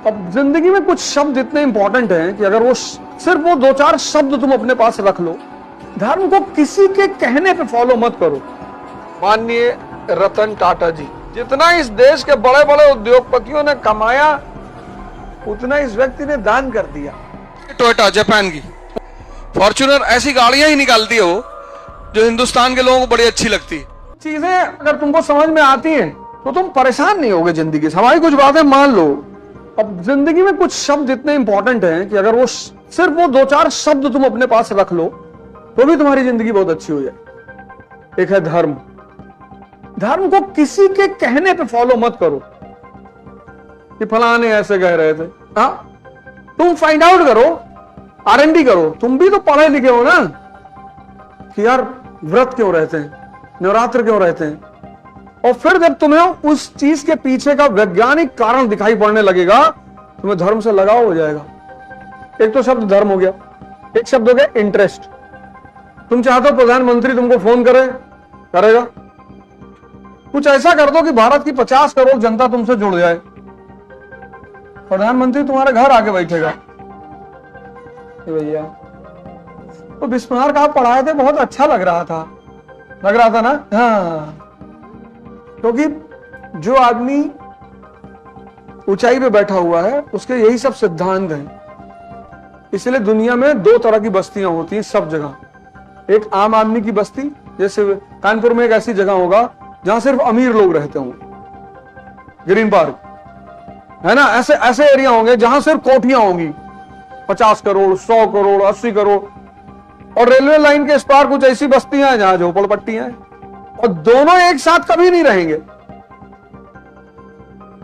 अब जिंदगी में कुछ शब्द इतने इंपॉर्टेंट हैं कि अगर वो सिर्फ वो दो चार शब्द तुम अपने पास रख लो। धर्म को किसी के कहने पे फॉलो मत करो। माननीय रतन टाटा जी, जितना इस देश के बड़े बड़े उद्योगपतियों ने कमाया उतना इस व्यक्ति ने दान कर दिया। टोयोटा जापान की फॉर्च्यूनर ऐसी गाड़ियां ही निकालती है वो जो हिंदुस्तान के लोगों को बड़ी अच्छी लगती है। चीजें अगर तुमको समझ में आती हैं तो तुम परेशान नहीं होगे जिंदगी से। हमारी कुछ बातें मान लो। अब जिंदगी में कुछ शब्द इतने इंपॉर्टेंट हैं कि अगर वो सिर्फ वो दो चार शब्द तुम अपने पास रख लो तो भी तुम्हारी जिंदगी बहुत अच्छी हो जाए। एक है धर्म। धर्म को किसी के कहने पे फॉलो मत करो कि फलाने ऐसे कह रहे थे। हाँ, तुम फाइंड आउट करो, R&D करो। तुम भी तो पढ़े लिखे हो ना कि यार व्रत क्यों रहते हैं, नवरात्र क्यों रहते हैं। और फिर जब तुम्हें उस चीज के पीछे का वैज्ञानिक कारण दिखाई पड़ने लगेगा तुम्हें धर्म से लगाव हो जाएगा। एक तो शब्द धर्म हो गया, एक शब्द हो गया इंटरेस्ट। तुम चाहते हो प्रधानमंत्री तुमको फोन करेगा। कुछ ऐसा कर दो कि भारत की 50 करोड़ जनता तुमसे जुड़ जाए। प्रधानमंत्री तुम्हारे घर आके बैठेगा। भैया तो बिस्मार्क आप पढ़ाए थे, बहुत अच्छा लग रहा था ना। हाँ, क्योंकि जो आदमी ऊंचाई पे बैठा हुआ है उसके यही सब सिद्धांत हैं। इसलिए दुनिया में दो तरह की बस्तियां होती हैं सब जगह। एक आम आदमी की बस्ती, जैसे कानपुर में एक ऐसी जगह होगा जहां सिर्फ अमीर लोग रहते होंगे, ग्रीन पार्क है ना। ऐसे एरिया होंगे जहां सिर्फ कोठियां होंगी, 50 करोड़ 100 करोड़ 80 करोड़। और रेलवे लाइन के इस पार कुछ ऐसी बस्तियां हैं जहां झोपड़पट्टियां हैं। और दोनों एक साथ कभी नहीं रहेंगे।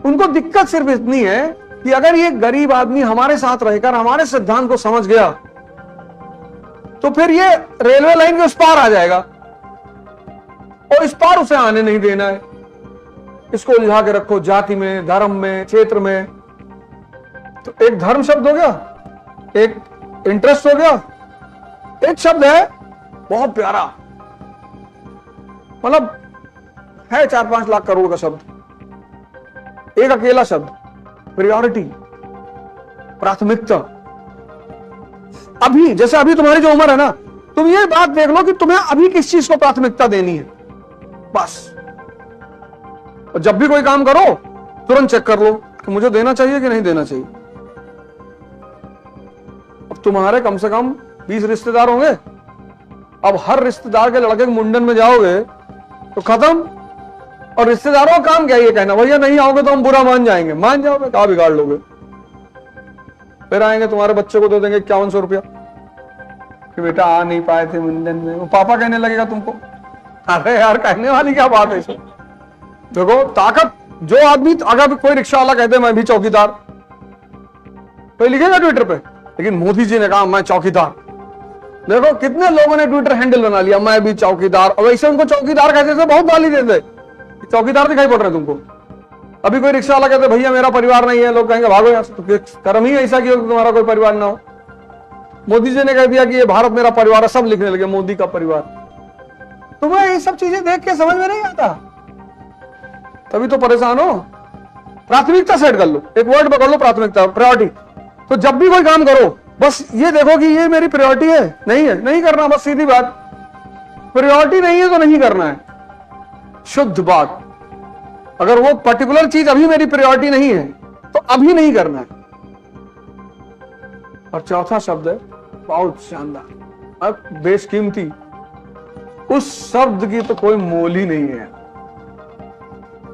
उनको दिक्कत सिर्फ इतनी है कि अगर ये गरीब आदमी हमारे साथ रहकर हमारे सिद्धांत को समझ गया तो फिर ये रेलवे लाइन के उस पार आ जाएगा और इस पार उसे आने नहीं देना है। इसको उलझा के रखो जाति में, धर्म में, क्षेत्र में। तो एक धर्म शब्द हो गया, एक इंटरेस्ट हो गया, एक शब्द है बहुत प्यारा, मतलब है 4-5 लाख करोड़ का शब्द। एक अकेला शब्द, प्रायोरिटी, प्राथमिकता। अभी जैसे अभी तुम्हारी जो उम्र है ना, तुम ये बात देख लो कि तुम्हें अभी किस चीज को प्राथमिकता देनी है, बस। और जब भी कोई काम करो तुरंत चेक कर लो कि मुझे देना चाहिए कि नहीं देना चाहिए। अब तुम्हारे कम से कम 20 रिश्तेदार होंगे। अब हर रिश्तेदार के लड़के के मुंडन में जाओगे तो खत्म। और रिश्तेदारों का काम क्या ये कहना, भैया नहीं आओगे तो हम बुरा मान जाएंगे। मान जाओगे, कहां बिगाड़ लोगे। फिर आएंगे तुम्हारे बच्चे को दे देंगे 5100 रुपया कि बेटा आ नहीं पाए थे मुंडन में। वो पापा कहने लगेगा तुमको। अरे यार, कहने वाली क्या बात है इसमें। देखो ताकत, जो आदमी, अगर कोई रिक्शा वाला कहते मैं भी चौकीदार, कोई लिखेगा ट्विटर पे, लेकिन मोदी जी ने कहा मैं चौकीदार। देखो कितने लोगों ने ट्विटर हैंडल बना लिया, मैं भी चौकीदार। और वैसे उनको चौकीदार कहते थे, बहुत गाली देते, चौकीदार दिखाई पड़ रहे तुमको। अभी कोई रिक्शा वाला कहते भैया मेरा परिवार नहीं है, लोग कहेंगे भागो यार, तो कर्म ही ऐसा किया कि तुम्हारा कोई परिवार ना हो। मोदी जी ने कह दिया कि ये भारत मेरा परिवार है, सब लिखने लगे मोदी का परिवार। तुम्हें ये सब चीजें देख के समझ में नहीं आता, तभी तो परेशान हो। प्राथमिकता सेट कर लो, एक वर्ड पकड़ लो, प्राथमिकता, प्रायोरिटी। तो जब भी कोई काम करो बस ये देखो कि ये मेरी प्रायोरिटी है, नहीं करना, बस सीधी बात। प्रायोरिटी नहीं है तो नहीं करना है, शुद्ध बात। अगर वो पर्टिकुलर चीज अभी मेरी प्रायोरिटी नहीं है तो अभी नहीं करना है। और चौथा शब्द है बहुत शानदार, अब बेशकीमती। उस शब्द की तो कोई मोल ही नहीं है,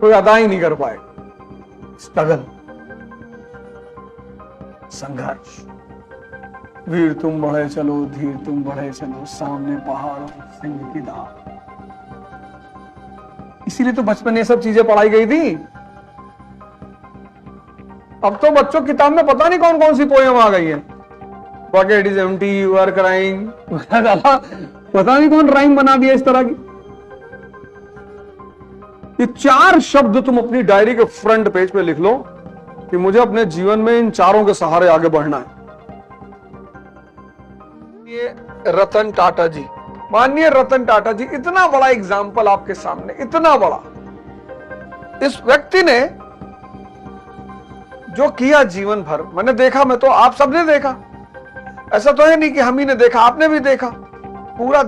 कोई अदा ही नहीं कर पाए। स्ट्रगल, संघर्ष। वीर तुम बढ़े चलो, धीर तुम बढ़े चलो, सामने पहाड़ों सिंह की दाल। इसीलिए तो बचपन ये सब चीजें पढ़ाई गई थी। अब तो बच्चों की किताब में पता नहीं कौन कौन सी पोएम आ गई है। Pocket is empty, you are crying, पता नहीं कौन राइम बना दिया इस तरह की। ये 4 शब्द तुम अपनी डायरी के फ्रंट पेज पे लिख लो कि मुझे अपने जीवन में इन चारों के सहारे आगे बढ़ना है। ये रतन टाटा जी, माननीय रतन टाटा जी, इतना बड़ा एग्जाम्पल आपके सामने, इतना बड़ा। इस व्यक्ति ने जो किया जीवन भर, मैंने देखा, मैं तो आप सबने देखा, ऐसा तो है नहीं कि हम ही ने देखा, आपने भी देखा, पूरे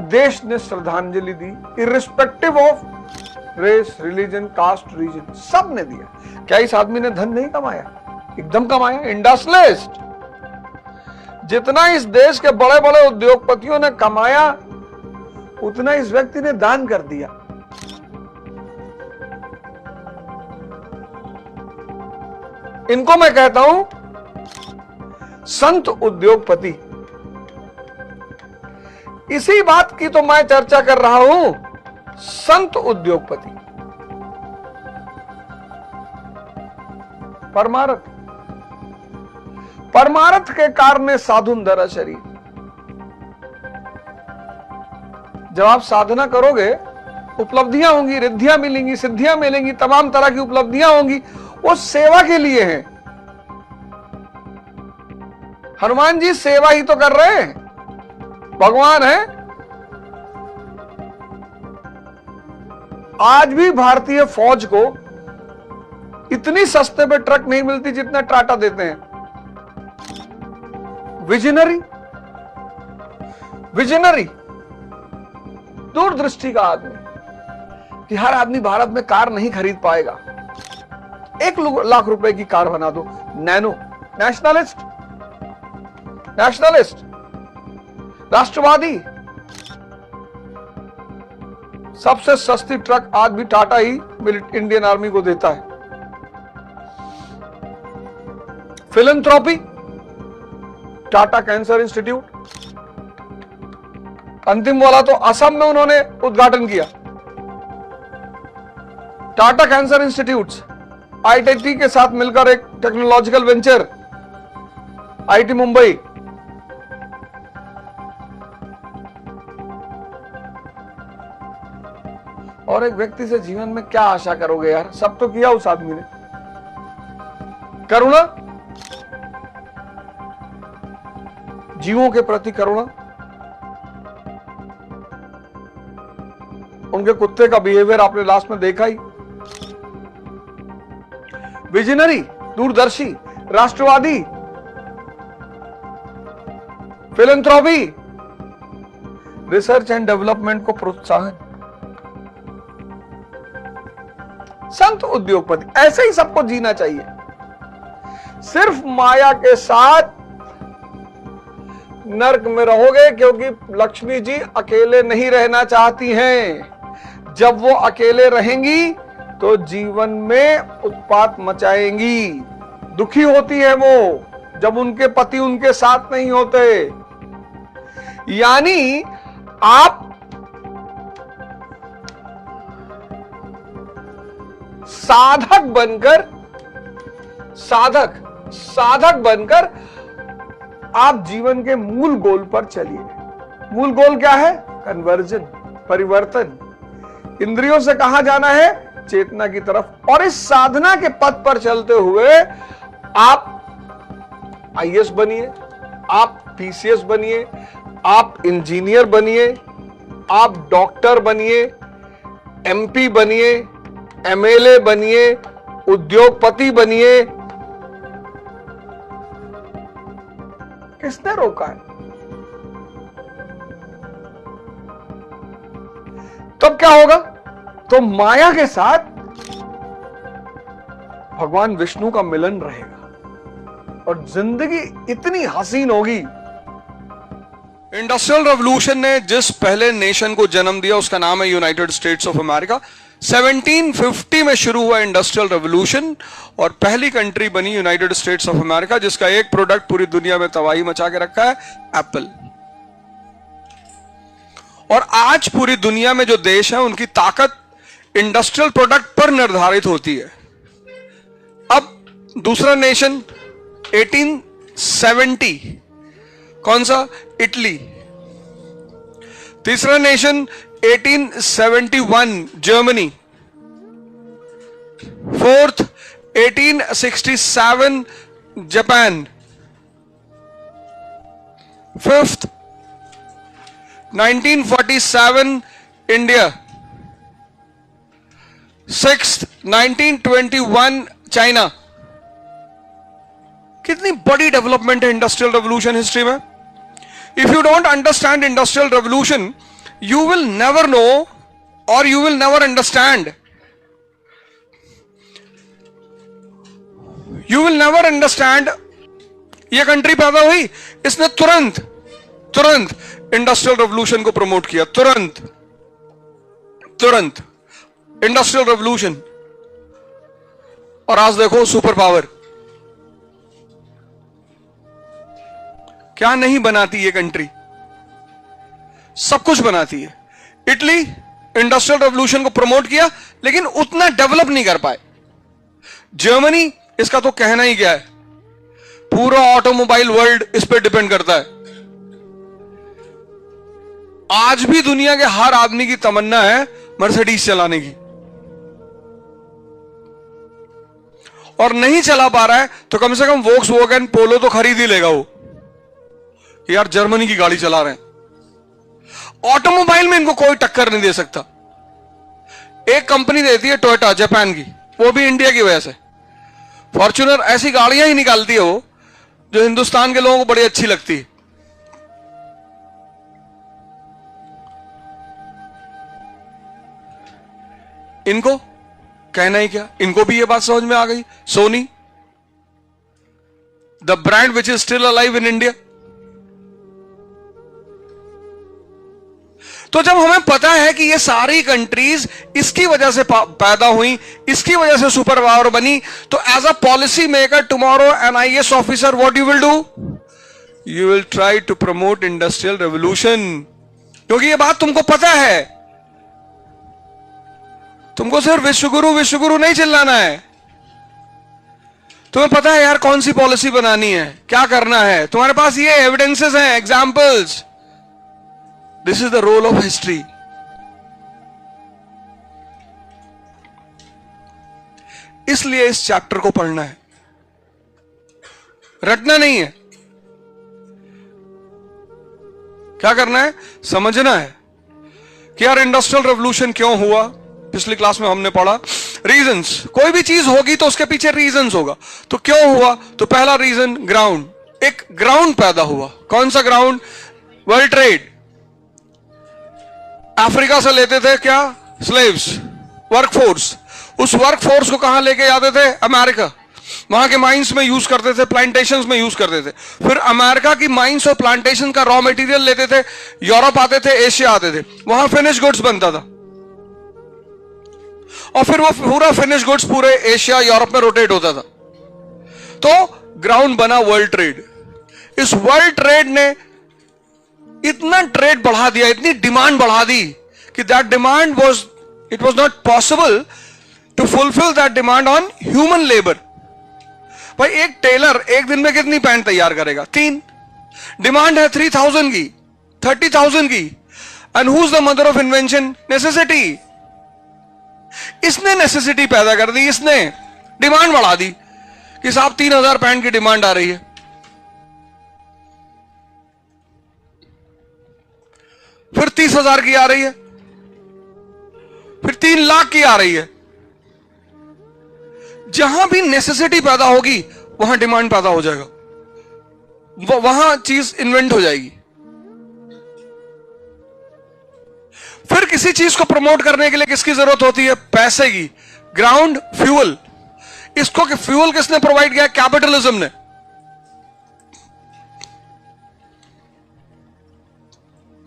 देश ने श्रद्धांजलि दी, irrespective of race, religion, caste, region, सब ने दिया। क्या इस आदमी ने धन नहीं कमाया? एकदम कमाया। इंडस्ट्रियलिस्ट, जितना इस देश के बड़े बड़े उद्योगपतियों ने कमाया उतना इस व्यक्ति ने दान कर दिया। इनको मैं कहता हूं संत उद्योगपति। इसी बात की तो मैं चर्चा कर रहा हूं, संत उद्योगपति। परमार्थ, परमार्थ के कारणे साधुन दर शरीर। जब आप साधना करोगे उपलब्धियां होंगी, रिद्धियां मिलेंगी, सिद्धियां मिलेंगी, तमाम तरह की उपलब्धियां होंगी, वो सेवा के लिए है। हनुमान जी सेवा ही तो कर रहे हैं, भगवान है। आज भी भारतीय फौज को इतनी सस्ते पे ट्रक नहीं मिलती जितना टाटा देते हैं। विजनरी, विजनरी, दूरदृष्टि का आदमी कि हर आदमी भारत में कार नहीं खरीद पाएगा, 1 लाख रुपए की कार बना दो। नैनो, नेशनलिस्ट, नेशनलिस्ट, राष्ट्रवादी। सबसे सस्ती ट्रक आज भी टाटा ही इंडियन आर्मी को देता है। फिलैंथ्रोपी, टाटा कैंसर इंस्टीट्यूट, अंतिम वाला तो असम में उन्होंने उद्घाटन किया। टाटा कैंसर इंस्टीट्यूट आईआईटी के साथ मिलकर एक टेक्नोलॉजिकल वेंचर, आईआईटी मुंबई। और एक व्यक्ति से जीवन में क्या आशा करोगे यार? सब तो किया उस आदमी ने। करुणा, जीवों के प्रति करुणा। उनके कुत्ते का बिहेवियर आपने लास्ट में देखा ही। विजनरी, दूरदर्शी, राष्ट्रवादी, फिलैंथ्रोपी, रिसर्च एंड डेवलपमेंट को प्रोत्साहन, संत उद्योगपति। ऐसे ही सबको जीना चाहिए। सिर्फ माया के साथ नर्क में रहोगे, क्योंकि लक्ष्मी जी अकेले नहीं रहना चाहती हैं। जब वो अकेले रहेंगी तो जीवन में उत्पात मचाएंगी। दुखी होती है वो जब उनके पति उनके साथ नहीं होते। यानी आप साधक बनकर आप जीवन के मूल गोल पर चलिए। मूल गोल क्या है? कन्वर्जन, परिवर्तन। इंद्रियों से कहां जाना है? चेतना की तरफ। और इस साधना के पथ पर चलते हुए आप आईएएस बनिए, आप पीसीएस बनिए, आप इंजीनियर बनिए, आप डॉक्टर बनिए, एमपी बनिए, एमएलए बनिए, उद्योगपति बनिए। किसने रोका है? तब क्या होगा? तो माया के साथ भगवान विष्णु का मिलन रहेगा और जिंदगी इतनी हसीन होगी। इंडस्ट्रियल रेवोल्यूशन ने जिस पहले नेशन को जन्म दिया उसका नाम है यूनाइटेड स्टेट्स ऑफ अमेरिका। 1750 में शुरू हुआ इंडस्ट्रियल रेवोल्यूशन और पहली कंट्री बनी यूनाइटेड स्टेट्स ऑफ अमेरिका, जिसका एक प्रोडक्ट पूरी दुनिया में तबाही मचा के रखा है, एप्पल। और आज पूरी दुनिया में जो देश है उनकी ताकत इंडस्ट्रियल प्रोडक्ट पर निर्धारित होती है। अब दूसरा नेशन 1870, कौन सा? इटली। तीसरा nation 1871, Germany. Fourth 1867, Japan. Fifth 1947, India. Sixth 1921, China, कितनी बड़ी डेवलपमेंट है इंडस्ट्रियल रेवोल्यूशन हिस्ट्री में. If you don't understand industrial revolution, you will never know और you will never understand. You will never understand. ये country पैदा हुई, इसने तुरंत इंडस्ट्रियल रेवोल्यूशन को प्रमोट किया. तुरंत इंडस्ट्रियल रेवोल्यूशन. और आज देखो सुपर पावर. क्या नहीं बनाती ये कंट्री, सब कुछ बनाती है. इटली इंडस्ट्रियल रेवोल्यूशन को प्रमोट किया लेकिन उतना डेवलप नहीं कर पाए. जर्मनी, इसका तो कहना ही क्या है, पूरा ऑटोमोबाइल वर्ल्ड इस पर डिपेंड करता है. आज भी दुनिया के हर आदमी की तमन्ना है मर्सिडीज चलाने की, और नहीं चला पा रहा है तो कम से कम वोक्सवैगन पोलो तो खरीद ही लेगा वो, कि यार जर्मनी की गाड़ी चला रहे हैं. ऑटोमोबाइल में इनको कोई टक्कर नहीं दे सकता. एक कंपनी देती है टोयोटा, जापान की, वो भी इंडिया की वजह से. फॉर्च्यूनर, ऐसी गाड़ियां ही निकालती है वो जो हिंदुस्तान के लोगों को बड़ी अच्छी लगती है. इनको कहना ही क्या, इनको भी ये बात समझ में आ गई. Sony, the brand which is still alive in India. तो जब हमें पता है कि ये सारी कंट्रीज इसकी वजह से पैदा हुई, इसकी वजह से सुपर पावर बनी, तो as a policy maker tomorrow an IAS officer what you will do, you will try to promote industrial revolution. क्योंकि ये बात तुमको पता है. तुमको सिर्फ विश्वगुरु नहीं चिल्लाना है. तुम्हें पता है यार कौन सी पॉलिसी बनानी है, क्या करना है. तुम्हारे पास ये एविडेंसेस हैं, examples. This is the role of history. इसलिए इस चैप्टर को पढ़ना है, रटना नहीं है. क्या करना है, समझना है कि यार इंडस्ट्रियल रेवोल्यूशन क्यों हुआ. पिछली क्लास में हमने पढ़ा रीजंस. कोई भी चीज होगी तो उसके पीछे रीजंस होगा. तो क्यों हुआ, तो पहला रीजन ग्राउंड. एक ग्राउंड पैदा हुआ. कौन सा ग्राउंड, वर्ल्ड ट्रेड. अफ्रीका से लेते थे क्या, स्लेव्स, वर्कफोर्स. उस वर्कफोर्स को कहां लेके जाते थे, अमेरिका. वहां के माइंस में यूज करते थे, प्लांटेशंस में यूज करते थे. फिर अमेरिका की माइंस और प्लांटेशन का रॉ मटेरियल लेते थे, यूरोप आते थे, एशिया आते थे, वहां फिनिश गुड्स बनता था. और फिर वो पूरा फिनिश गुड्स पूरे एशिया यूरोप में रोटेट होता था. तो ग्राउंड बना वर्ल्ड ट्रेड. इस वर्ल्ड ट्रेड ने इतना ट्रेड बढ़ा दिया, इतनी डिमांड बढ़ा दी कि that demand was, it was not possible to fulfil that demand on human labour. भाई एक टेलर एक दिन में कितनी पैंट तैयार करेगा, 3. डिमांड है 3000 की, 30,000 की. And who is the mother of invention, necessity. इसने नेसेसिटी पैदा कर दी, इसने डिमांड बढ़ा दी कि साहब 3000 पैंट की डिमांड आ रही है. फिर 30,000 की आ रही है, फिर 3 लाख की आ रही है. जहां भी नेसेसिटी पैदा होगी वहां डिमांड पैदा हो जाएगा, वहां चीज इन्वेंट हो जाएगी. फिर किसी चीज को प्रमोट करने के लिए किसकी जरूरत होती है, पैसे की. Ground, fuel. इसको कि फ्यूल किसने प्रोवाइड किया, कैपिटलिज्म ने.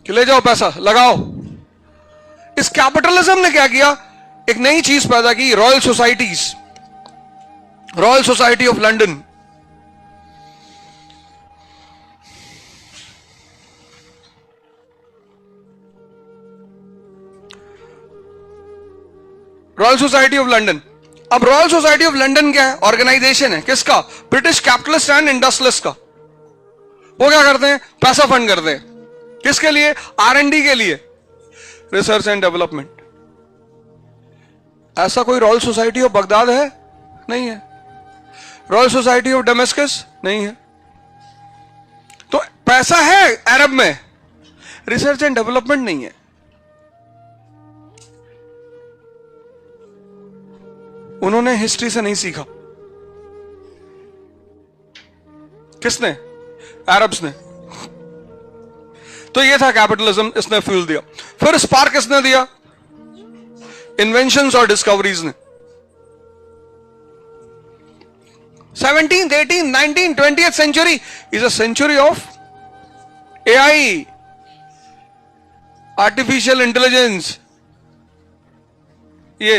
कि ले जाओ पैसा लगाओ. इस कैपिटलिज्म ने क्या किया, एक नई चीज पैदा की, royal societies. Royal society of London. Royal society of London. अब रॉयल सोसाइटी ऑफ लंदन क्या है, ऑर्गेनाइजेशन है. किसका, ब्रिटिश कैपिटलिस्ट एंड इंडस्ट्रियलिस्ट का. वो क्या करते हैं, पैसा फंड करते हैं. किसके लिए, R&D के लिए, रिसर्च एंड डेवलपमेंट. ऐसा कोई रॉयल सोसाइटी ऑफ बगदाद है, नहीं है. रॉयल सोसाइटी ऑफ डेमेस्कस, नहीं है. तो पैसा है अरब में, रिसर्च एंड डेवलपमेंट नहीं है. उन्होंने हिस्ट्री से नहीं सीखा. किसने? अरब्स ने। तो ये था कैपिटलिज्म, इसने फ्यूल दिया। फिर स्पार्क किसने दिया? इन्वेंशंस और डिस्कवरीज ने। 17th, 18th, 19th, 20th century is a century of AI, artificial intelligence, ये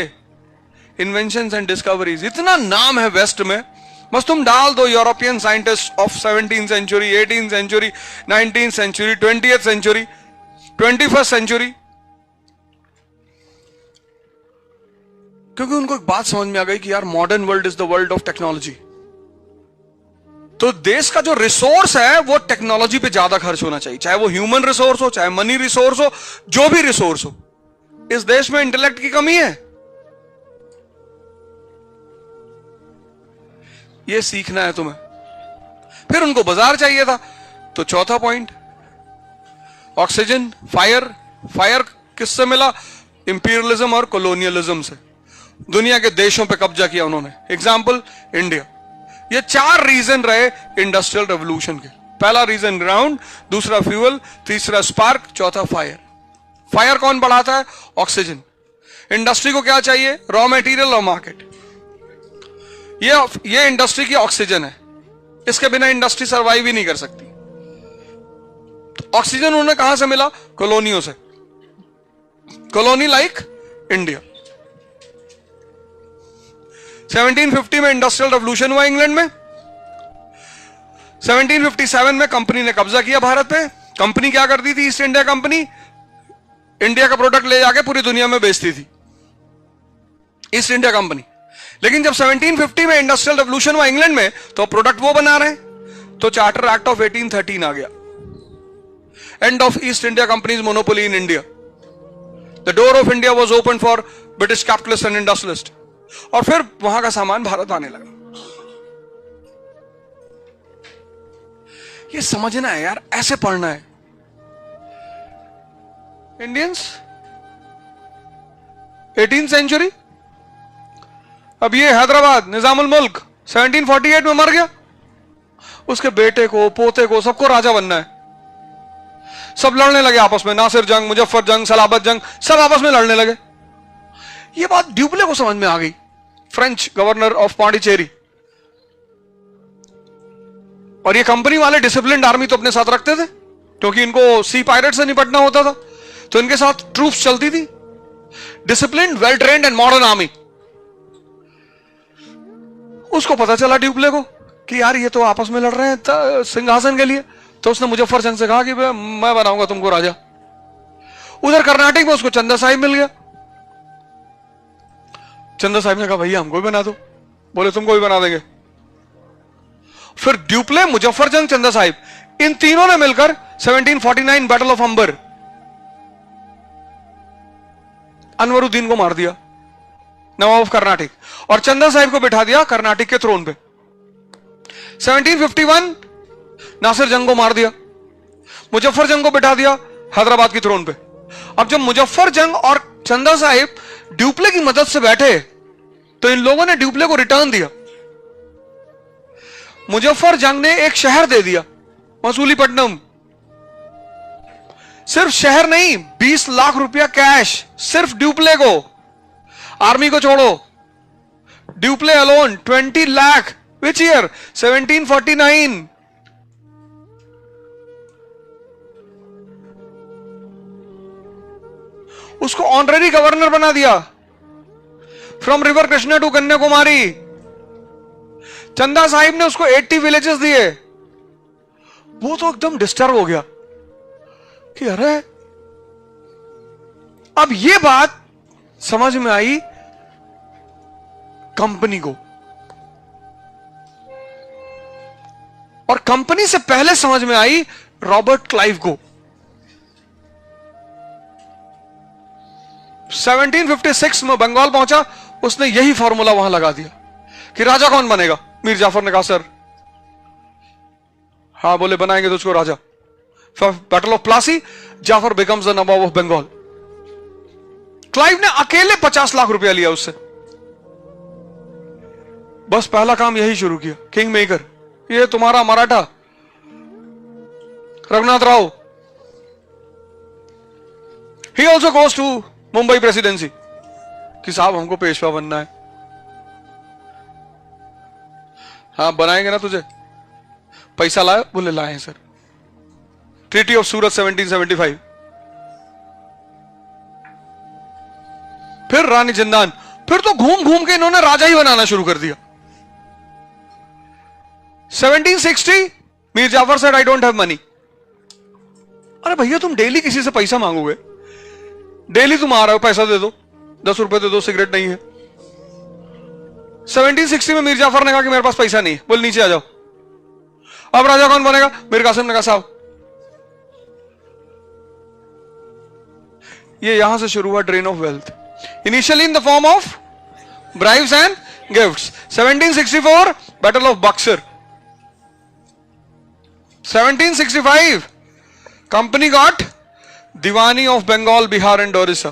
इन्वेंशंस एंड डिस्कवरीज। इतना नाम है वेस्ट में, बस तुम डाल दो European scientist of 17th century, 18th century, 19th century, 20th century, 21st century, क्योंकि उनको एक बात समझ में आ गई कि यार modern world is the world of technology. तो देश का जो रिसोर्स है वो टेक्नोलॉजी पे ज्यादा खर्च होना चाहिए, चाहे वो ह्यूमन रिसोर्स हो, चाहे मनी रिसोर्स हो, जो भी रिसोर्स हो। इस देश में इंटेलेक्ट की कमी है, ये सीखना है तुम्हें। फिर उनको बाजार चाहिए था, तो चौथा पॉइंट ऑक्सीजन, फायर। फायर किससे मिला? इंपीरियलिज्म और कॉलोनियलिज्म से। दुनिया के देशों पे कब्जा किया उन्होंने। Example India. ये 4 रीजन रहे इंडस्ट्रियल रेवोल्यूशन के। पहला रीजन ग्राउंड, दूसरा फ्यूल, तीसरा स्पार्क, चौथा फायर। फायर कौन बढ़ाता है? ऑक्सीजन। इंडस्ट्री को क्या चाहिए? रॉ मटेरियल और मार्केट। ये इंडस्ट्री की ऑक्सीजन है, इसके बिना इंडस्ट्री सर्वाइव ही नहीं कर सकती। तो ऑक्सीजन उन्हें कहां से मिला? कॉलोनियों से। Colony like India. 1750 में इंडस्ट्रियल रेवोल्यूशन हुआ इंग्लैंड में। 1757 में कंपनी ने कब्जा किया भारत पे। कंपनी क्या करती थी? ईस्ट इंडिया कंपनी इंडिया का प्रोडक्ट ले जाके पूरी दुनिया में बेचती थी, ईस्ट इंडिया कंपनी। लेकिन जब 1750 में इंडस्ट्रियल रेवोल्यूशन हुआ इंग्लैंड में, तो प्रोडक्ट वो बना रहे हैं, तो चार्टर एक्ट ऑफ 1813 आ गया। End of east India companies monopoly in India. The door of India was open for British capitalist and industrialist. और फिर वहां का सामान भारत आने लगा। ये समझना है यार, ऐसे पढ़ना है। Indians 18th century. अब ये हैदराबाद निजामुल मुल्क 1748 में मर गया। उसके बेटे को, पोते को, सबको राजा बनना है। सब लड़ने लगे आपस में, नासिर जंग, मुजफ्फर जंग, सलाबत जंग, सब आपस में लड़ने लगे। ये बात ड्यूप्ले को समझ में आ गई, फ्रेंच गवर्नर ऑफ पांडिचेरी। और ये कंपनी वाले डिसिप्लिन्ड आर्मी तो अपने साथ रखते थे, क्योंकि इनको सी पायरेट से निपटना होता था, तो इनके साथ ट्रूप्स चलती थी। Disciplined, well trained and modern army. उसको पता चला ड्यूप्ले को कि यार ये तो आपस में लड़ रहे हैं सिंहासन के लिए, तो उसने मुजफ्फर जंग से कहा कि मैं बनाऊंगा तुमको राजा। उधर कर्नाटक में उसको चंदा साहिब मिल गया। चंदा साहिब ने कहा भैया हमको भी बना दो। बोले तुमको भी बना देंगे। फिर ड्यूप्ले, मुजफ्फर जंग, चंदा साहिब, इन तीनों ने मिलकर 1749 बैटल ऑफ अंबर अनवरुद्दीन को मार दिया, नवाब ऑफ कर्नाटक, और चंदा साहिब को बिठा दिया कर्नाटक के थ्रोन पे। 1751 नासिर जंग को मार दिया, मुजफ्फर जंग को बिठा दिया हैदराबाद की थ्रोन पे। अब जब मुजफ्फर जंग और चंदा साहिब ड्यूप्ले की मदद से बैठे, तो इन लोगों ने ड्यूप्ले को रिटर्न दिया। मुजफ्फर जंग ने एक शहर दे दिया, मसूलीपट्टनम। सिर्फ शहर नहीं, 20 लाख रुपया कैश सिर्फ ड्यूप्ले को। आर्मी को छोड़ो, Dupleix alone 20 lakh. Which year? 1749। उसको ऑनरेरी गवर्नर बना दिया, from river Krishna to Kanyakumari. Chanda Sahib ने उसको 80 विलेजेस दिए। वो तो एकदम डिस्टर्ब हो गया कि अरे, अब ये बात समझ में आई कंपनी को, और कंपनी से पहले समझ में आई रॉबर्ट क्लाइव को। 1756 में बंगाल पहुंचा, उसने यही फॉर्मूला वहां लगा दिया कि राजा कौन बनेगा। मीर जाफर ने कहा सर, हाँ बोले बनाएंगे तो उसको राजा। Battle of Plassey, Jafar becomes the nawab of Bengal. Clive ने अकेले 50 लाख रुपया लिया उससे। बस पहला काम यही शुरू किया, किंग मेकर, ये तुम्हारा Maratha Raghunath Rao, he also goes to Mumbai presidency कि साहब हमको पेशवा बनना है। हाँ बनाएंगे ना तुझे, पैसा लाए? बोले लाए हैं सर। ट्रीटी ऑफ सूरत 1775। फिर रानी जिंदान, फिर तो घूम घूम के इन्होंने राजा ही बनाना शुरू कर दिया। 1760 Mir Jafar said I don't have money. अरे भैया तुम डेली किसी से पैसा मांगोगे, डेली तुम आ रहे हो पैसा दे दो, 10 रुपए दे दो, सिगरेट नहीं है। 1760 में मीर जाफर ने कहा कि मेरे पास पैसा नहीं है, बोल नीचे आ जाओ। अब राजा कौन बनेगा? मीर कासिम ने कहा साहब। ये यहां से शुरू हुआ drain of wealth, initially in the form of bribes and gifts. 1764 battle of Buxar. 1765 company got Diwani of Bengal, Bihar and Orissa.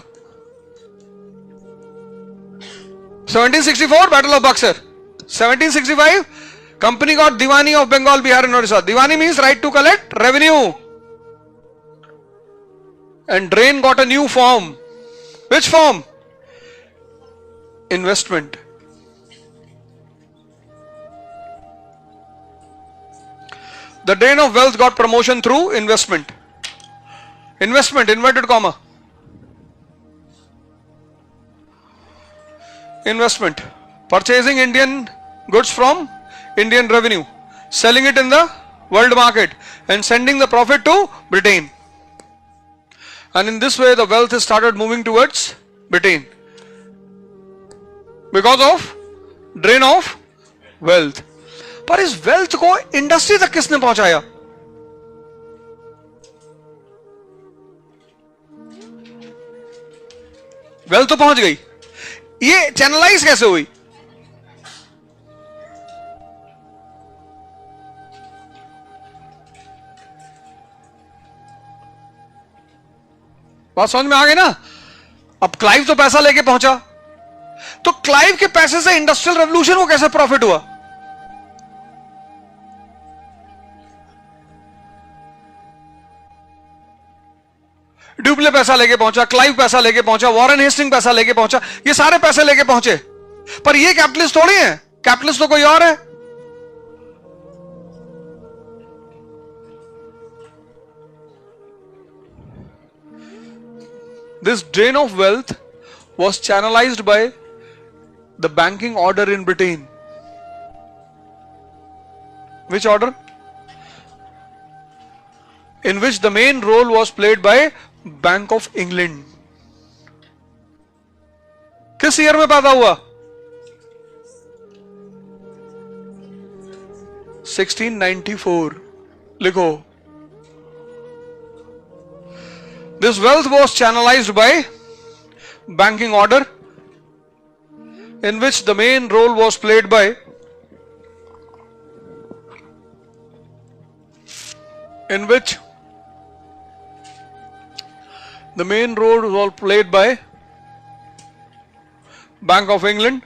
1764 Battle of Buxar. 1765 company got Diwani of Bengal, Bihar and Orissa. Diwani means right to collect revenue. And drain got a new form. Which form? Investment. The drain of wealth got promotion through investment. Investment, inverted comma. Investment. Purchasing Indian goods from Indian revenue, selling it in the world market and sending the profit to Britain. And in this way the wealth has started moving towards Britain. Because of drain of wealth. पर इस wealth को industry तक किसने पहुंचाया? Wealth तो पहुंच गई, ये चैनलाइज कैसे हुई? बात समझ में आ गई ना? अब क्लाइव तो पैसा लेके पहुंचा, तो क्लाइव के पैसे से इंडस्ट्रियल रेवोल्यूशन को कैसे प्रॉफिट हुआ? ड्यूप्ले पैसा लेके पहुंचा, क्लाइव पैसा लेके पहुंचा, वॉरेन हेस्टिंग पैसा लेके पहुंचा, ये सारे पैसे लेके पहुंचे। पर ये कैपिटलिस्ट थोड़ी है, कैपिटलिस्ट तो कोई और है। This drain of wealth was channelized by the banking order in Britain. Which order? In which the main role was played by bank of England. किस ईयर में पैदा हुआ? 1694। लिखो। This wealth was channelized by banking order in which the main role was played by the main role was played by Bank of England,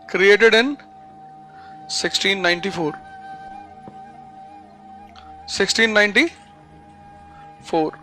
created in 1694. 1694